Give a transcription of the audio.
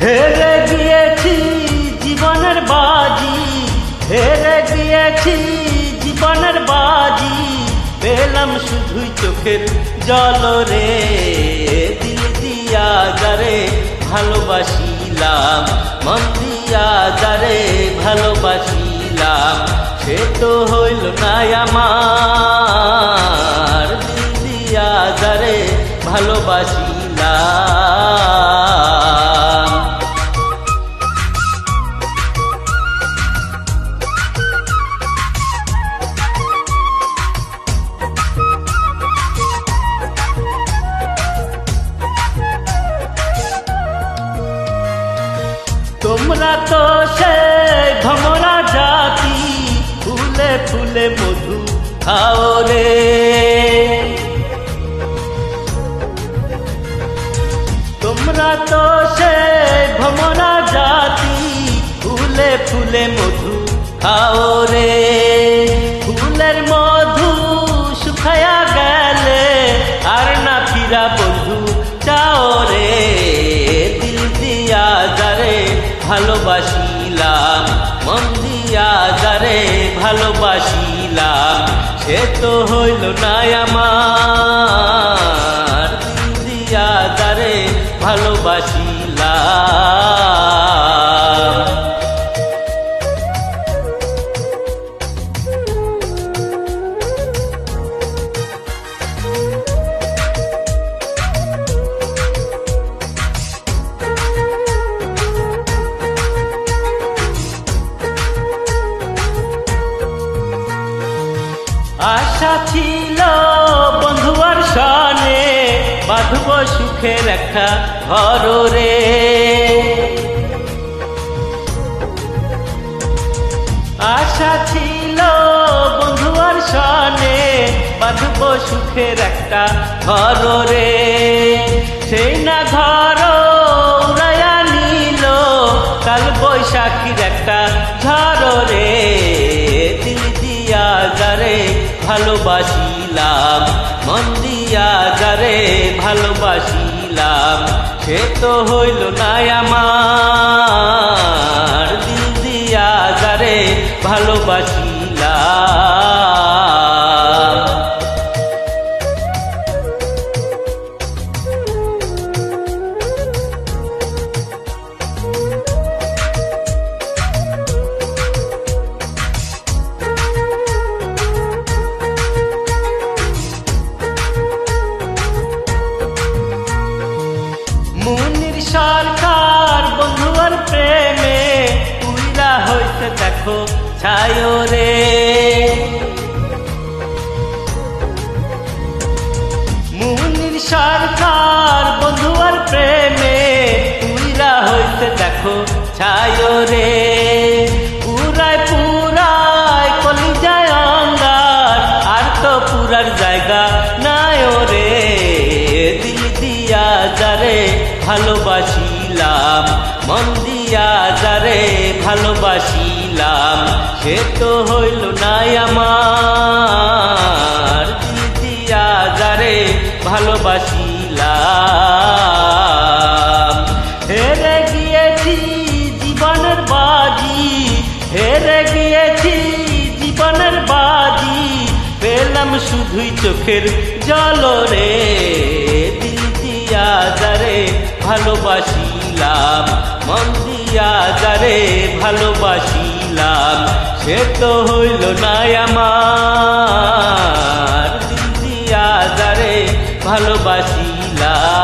হেরে গিয়েছি জীবনের বাজি, হেরে গিয়েছি জীবনের বাজি, পেলাম শুধুই চোখের জল রে। দিল দিয়া যারে ভালোবাসিলাম, মন দিয়া যারে ভালোবাসিলাম, সে তো হইল না আমার। দিল দিয়া যারে ভালোবাসিলাম। তোমরা তো সে ভমরা জাতি, ফুলে ফুলে মধু খাও রে। তোমরা তো সে ভমরা জাতি, ফুলে ফুলে মধু খাও রে। ফুলের মধু শুকায়া গেলে আর না ফিরা বন্ধু চাও রে। দিল দিয়া যারে ভালোবাসিলাম, মন দিয়া যারে ভালোবাসিলাম, সে তো হইল না আমার। দিল দিয়া যারে ভালোবাসিলাম। আশা ছিল বন্ধুয়ার সনে বাঁধব সুখের একটা ঘর রে। আশা ছিল বন্ধুয়ার সনে বাঁধব সুখের একটা ঘর রে। সেই না ঘর উড়াইয়া নিল কাল বৈশাখীর একটা ঝড় রে। দিল দিয়া যারে ভালোবাসিলাম, মন দিয়া যারে ভালোবাসিলাম, সে তো হইল না আমার। দিল দিয়া যারে ভালোবাসিলাম। মুনির সরকার বন্ধুয়ার প্রেমে উইরা হইতে দেখো ছায় রে। মুনির সরকার বন্ধুয়ার প্রেমে উইরা হইতে দেখো ছায় রে। পুরায় পুরায় কলিজায় অঙ্গার, আর তো পুরার জায়গা নাই রে। দিল দিয়া যারে ভালোবাসিলাম, মন দিয়া যারে ভালোবাসিলাম, সে তো হইল না আমার। দিল দিয়া যারে ভালোবাসিলাম। হেরে গিয়েছি জীবনের বাজি, হেরে গিয়েছি জীবনের বাজি, পেলাম শুধুই চোখের জল রে। দিল দিয়া যারে ভালোবাসিলাম, মন দিয়া যারে ভালোবাসিলাম, সে তো হইল না আমার। দিল দিয়া যারে ভালোবাসিলাম।